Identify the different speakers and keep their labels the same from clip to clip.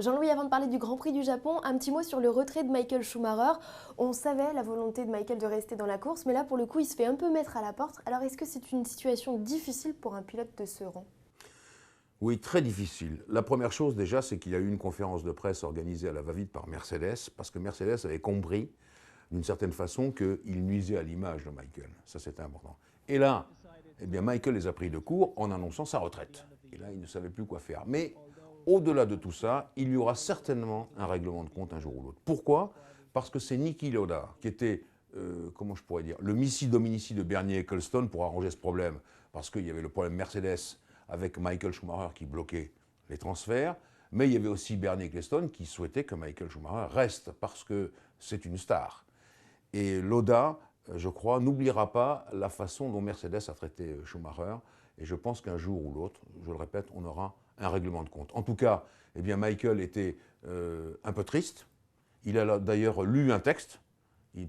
Speaker 1: Jean-Louis, avant de parler du Grand Prix du Japon, un petit mot sur le retrait de Michael Schumacher. On savait la volonté de Michael de rester dans la course, mais là, pour le coup, il se fait un peu mettre à la porte. Alors, est-ce que c'est une situation difficile pour un pilote de ce rang?
Speaker 2: Oui, très difficile. La première chose déjà, c'est qu'il y a eu une conférence de presse organisée à la va-vite par Mercedes, parce que Mercedes avait compris, d'une certaine façon, qu'il nuisait à l'image de Michael. Ça, c'était important. Et là, eh bien, Michael les a pris de court en annonçant sa retraite. Et là, il ne savait plus quoi faire. Mais au-delà de tout ça, il y aura certainement un règlement de compte un jour ou l'autre. Pourquoi? Parce que c'est Niki Lauda qui était, comment je pourrais dire, le Missy Dominici de Bernie Ecclestone pour arranger ce problème. Parce qu'il y avait le problème Mercedes avec Michael Schumacher qui bloquait les transferts, mais il y avait aussi Bernie Ecclestone qui souhaitait que Michael Schumacher reste parce que c'est une star. Et Lauda, je crois, n'oubliera pas la façon dont Mercedes a traité Schumacher, et je pense qu'un jour ou l'autre, je le répète, on aura un règlement de compte. En tout cas, eh bien, Michael était un peu triste. Il a d'ailleurs lu un texte,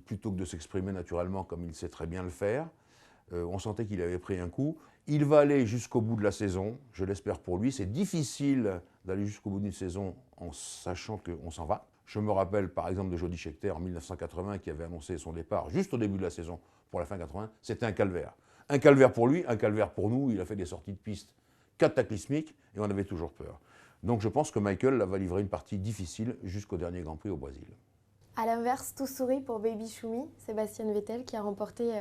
Speaker 2: plutôt que de s'exprimer naturellement comme il sait très bien le faire. On sentait qu'il avait pris un coup. Il va aller jusqu'au bout de la saison, je l'espère pour lui. C'est difficile d'aller jusqu'au bout d'une saison en sachant qu'on s'en va. Je me rappelle par exemple de Jody Scheckter en 1980 qui avait annoncé son départ juste au début de la saison pour la fin 80. C'était un calvaire. Un calvaire pour lui, un calvaire pour nous. Il a fait des sorties de piste cataclysmiques et on avait toujours peur. Donc je pense que Michael va livrer une partie difficile jusqu'au dernier Grand Prix au Brésil.
Speaker 1: À l'inverse, tout sourit pour Baby Schumi, Sébastien Vettel, qui a remporté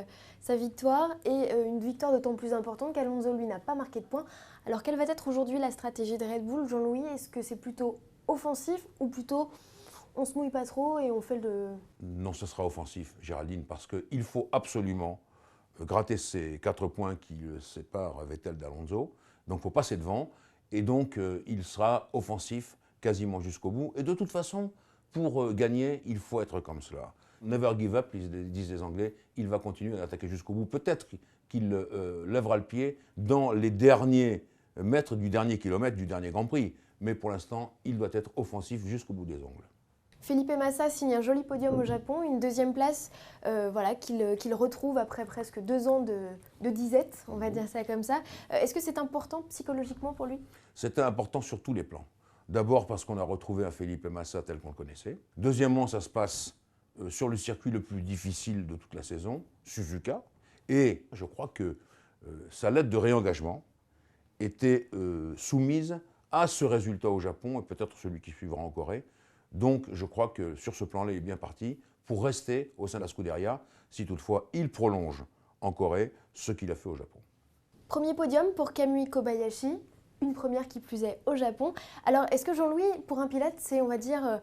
Speaker 1: sa victoire et une victoire d'autant plus importante qu'Alonso, lui, n'a pas marqué de points. Alors, quelle va être aujourd'hui la stratégie de Red Bull, Jean-Louis? Est-ce que c'est plutôt offensif ou plutôt on se mouille pas trop et on fait le...
Speaker 2: Non, ce sera offensif, Géraldine, parce qu'il faut absolument gratter ces 4 points qui séparent Vettel d'Alonso. Donc, il ne faut passer devant. Et donc, il sera offensif quasiment jusqu'au bout. Et de toute façon, pour gagner, il faut être comme cela. Never give up, disent les Anglais. Il va continuer à attaquer jusqu'au bout. Peut-être qu'il lèvera le pied dans les derniers mètres du dernier kilomètre du dernier Grand Prix. Mais pour l'instant, il doit être offensif jusqu'au bout des ongles.
Speaker 1: Felipe Massa signe un joli podium au Japon, une deuxième place voilà, qu'il retrouve après presque 2 ans de disette, on va dire ça comme ça. Est-ce que c'est important psychologiquement pour lui?
Speaker 2: C'était important sur tous les plans. D'abord parce qu'on a retrouvé un Felipe Massa tel qu'on le connaissait. Deuxièmement, ça se passe sur le circuit le plus difficile de toute la saison, Suzuka. Et je crois que sa lettre de réengagement était soumise à ce résultat au Japon et peut-être celui qui suivra en Corée. Donc je crois que sur ce plan-là, il est bien parti pour rester au sein de la Scuderia si toutefois il prolonge en Corée ce qu'il a fait au Japon.
Speaker 1: Premier podium pour Kamui Kobayashi, une première qui plus est au Japon. Alors est-ce que Jean-Louis, pour un pilote, c'est on va dire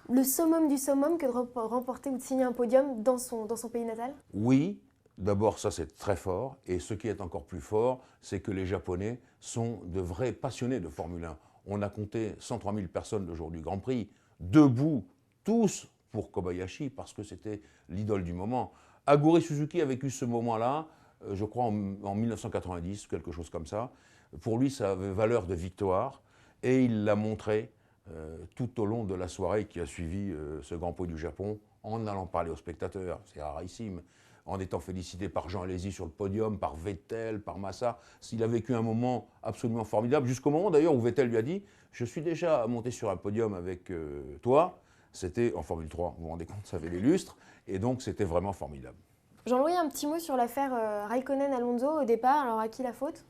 Speaker 1: le summum du summum que de remporter ou de signer un podium dans son pays natal?
Speaker 2: Oui, d'abord ça c'est très fort, et ce qui est encore plus fort, c'est que les Japonais sont de vrais passionnés de Formule 1. On a compté 103 000 personnes le jour du Grand Prix, debout, tous pour Kobayashi, parce que c'était l'idole du moment. Aguri Suzuki a vécu ce moment-là, je crois en 1990, quelque chose comme ça. Pour lui, ça avait valeur de victoire, et il l'a montré tout au long de la soirée qui a suivi ce Grand Prix du Japon, en allant parler aux spectateurs, c'est rarissime, en étant félicité par Jean Alesi sur le podium, par Vettel, par Massa. Il a vécu un moment absolument formidable, jusqu'au moment d'ailleurs où Vettel lui a dit « Je suis déjà monté sur un podium avec toi ». C'était en Formule 3, vous vous rendez compte, ça avait les lustres, et donc c'était vraiment formidable.
Speaker 1: Jean-Louis, un petit mot sur l'affaire Raikkonen-Alonso au départ. Alors à qui la faute?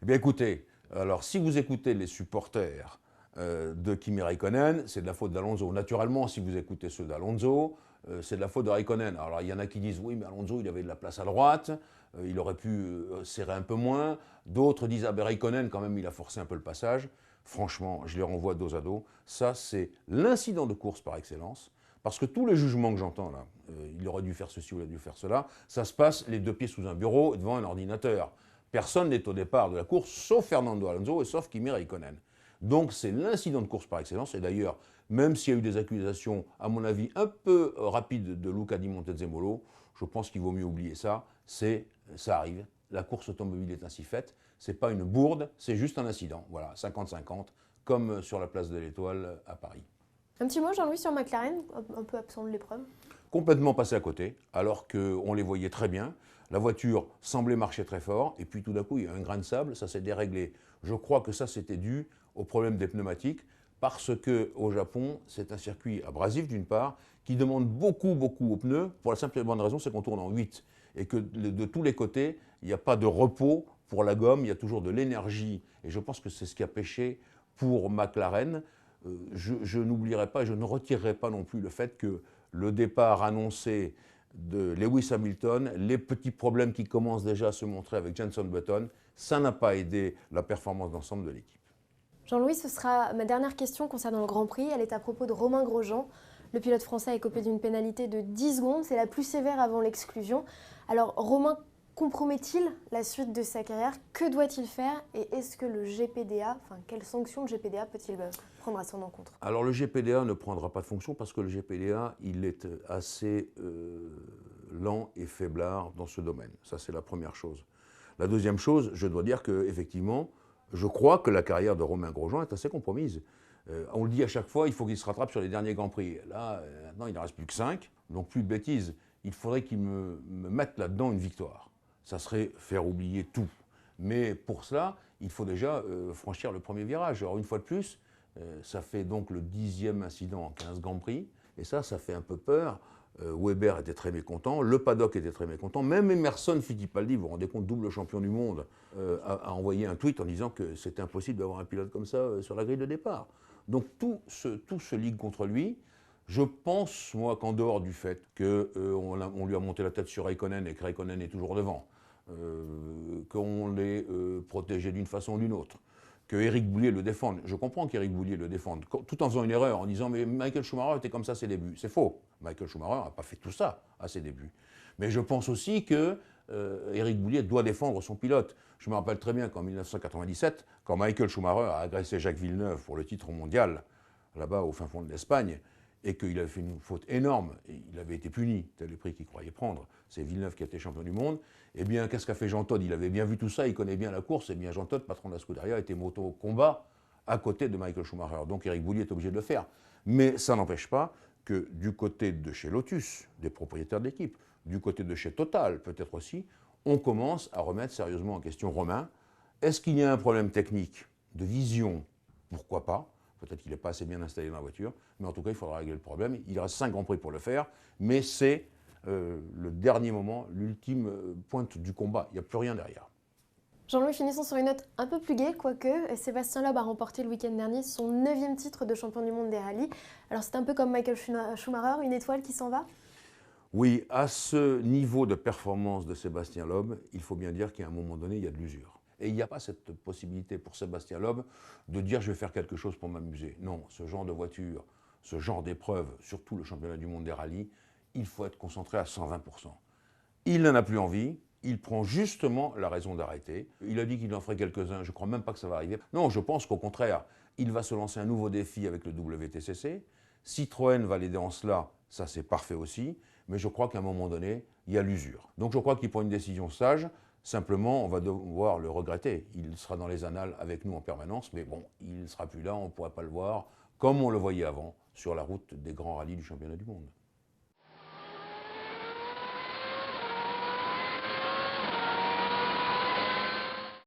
Speaker 2: Eh bien écoutez, alors si vous écoutez les supporters de Kimi Raikkonen, c'est de la faute d'Alonso. Naturellement, si vous écoutez ceux d'Alonso, c'est de la faute de Raikkonen. Alors il y en a qui disent oui, mais Alonso, il avait de la place à droite, il aurait pu serrer un peu moins. D'autres disent ah ben Raikkonen, quand même, il a forcé un peu le passage. Franchement, je les renvoie dos à dos. Ça, c'est l'incident de course par excellence. Parce que tous les jugements que j'entends là, il aurait dû faire ceci ou il aurait dû faire cela, ça se passe les 2 pieds sous un bureau et devant un ordinateur. Personne n'est au départ de la course, sauf Fernando Alonso et sauf Kimi Raikkonen. Donc c'est l'incident de course par excellence. Et d'ailleurs, même s'il y a eu des accusations, à mon avis, un peu rapides de Luca Di Montezemolo, je pense qu'il vaut mieux oublier ça. Ça arrive. La course automobile est ainsi faite. Ce n'est pas une bourde, c'est juste un incident. Voilà, 50-50, comme sur la place de l'Étoile à Paris.
Speaker 1: Un petit mot, Jean-Louis, sur McLaren, un peu absent de l'épreuve.
Speaker 2: Complètement passé à côté, alors qu'on les voyait très bien. La voiture semblait marcher très fort, et puis tout d'un coup, il y a un grain de sable, ça s'est déréglé. Je crois que ça, c'était dû au problème des pneumatiques, parce qu'au Japon, c'est un circuit abrasif d'une part, qui demande beaucoup, beaucoup aux pneus, pour la simple et bonne raison, c'est qu'on tourne en 8, et que de tous les côtés, il n'y a pas de repos pour la gomme, il y a toujours de l'énergie, et je pense que c'est ce qui a pêché pour McLaren. Je n'oublierai pas et je ne retirerai pas non plus le fait que le départ annoncé de Lewis Hamilton, les petits problèmes qui commencent déjà à se montrer avec Jenson Button, ça n'a pas aidé la performance d'ensemble de l'équipe.
Speaker 1: Jean-Louis, ce sera ma dernière question concernant le Grand Prix. Elle est à propos de Romain Grosjean. Le pilote français a écopé d'une pénalité de 10 secondes. C'est la plus sévère avant l'exclusion. Alors, Romain compromet-il la suite de sa carrière? Que doit-il faire? Et est-ce que le GPDA, quelle sanction le GPDA peut-il prendre à son encontre?
Speaker 2: Alors, le GPDA ne prendra pas de fonction parce que le GPDA, il est assez lent et faiblard dans ce domaine. Ça, c'est la première chose. La deuxième chose, je dois dire qu'effectivement, je crois que la carrière de Romain Grosjean est assez compromise. On le dit à chaque fois, il faut qu'il se rattrape sur les derniers Grands Prix. Là, maintenant, il ne reste plus que 5, donc plus de bêtises. Il faudrait qu'il me mette là-dedans une victoire. Ça serait faire oublier tout. Mais pour cela, il faut déjà franchir le premier virage. Alors une fois de plus, ça fait donc le 10e incident en 15 Grands Prix. Et ça fait un peu peur. Weber était très mécontent, le paddock était très mécontent, même Emerson Fittipaldi, vous vous rendez compte, double champion du monde, a envoyé un tweet en disant que c'était impossible d'avoir un pilote comme ça sur la grille de départ. Donc tout se ligue contre lui. Je pense, moi, qu'en dehors du fait qu'on lui a monté la tête sur Raikkonen et que Raikkonen est toujours devant, qu'on l'ait protégé d'une façon ou d'une autre, que Éric Boulier le défende. Je comprends qu'Éric Boulier le défende, tout en faisant une erreur, en disant « mais Michael Schumacher était comme ça à ses débuts ». C'est faux. Michael Schumacher n'a pas fait tout ça à ses débuts. Mais je pense aussi que Éric Boulier doit défendre son pilote. Je me rappelle très bien qu'en 1997, quand Michael Schumacher a agressé Jacques Villeneuve pour le titre mondial, là-bas au fin fond de l'Espagne, et qu'il avait fait une faute énorme, et il avait été puni, tel le prix qu'il croyait prendre, c'est Villeneuve qui a été champion du monde, eh bien, qu'est-ce qu'a fait Jean Todt? Il avait bien vu tout ça, il connaît bien la course, et bien Jean Todt, patron de la Scuderia, était moto au combat à côté de Michael Schumacher. Donc Éric Boulier est obligé de le faire. Mais ça n'empêche pas que du côté de chez Lotus, des propriétaires de l'équipe, du côté de chez Total, peut-être aussi, on commence à remettre sérieusement en question Romain. Est-ce qu'il y a un problème technique, de vision? Pourquoi pas? Peut-être qu'il n'est pas assez bien installé dans la voiture, mais en tout cas, il faudra régler le problème. Il reste 5 Grands Prix pour le faire, mais c'est le dernier moment, l'ultime pointe du combat. Il n'y a plus rien derrière.
Speaker 1: Jean-Louis, finissons sur une note un peu plus gaie, quoique Sébastien Loeb a remporté le week-end dernier son 9e titre de champion du monde des rallyes. Alors c'est un peu comme Michael Schumacher, une étoile qui s'en va?
Speaker 2: Oui, à ce niveau de performance de Sébastien Loeb, il faut bien dire qu'à un moment donné, il y a de l'usure. Et il n'y a pas cette possibilité pour Sébastien Loeb de dire « je vais faire quelque chose pour m'amuser ». Non, ce genre de voiture, ce genre d'épreuve, surtout le championnat du monde des rallyes, il faut être concentré à 120%. Il n'en a plus envie, il prend justement la raison d'arrêter. Il a dit qu'il en ferait quelques-uns, je ne crois même pas que ça va arriver. Non, je pense qu'au contraire, il va se lancer un nouveau défi avec le WTCC. Citroën va l'aider en cela, ça c'est parfait aussi, mais je crois qu'à un moment donné, il y a l'usure. Donc je crois qu'il prend une décision sage. Simplement, on va devoir le regretter. Il sera dans les annales avec nous en permanence, mais bon, il ne sera plus là, on ne pourra pas le voir comme on le voyait avant sur la route des grands rallyes du championnat du monde.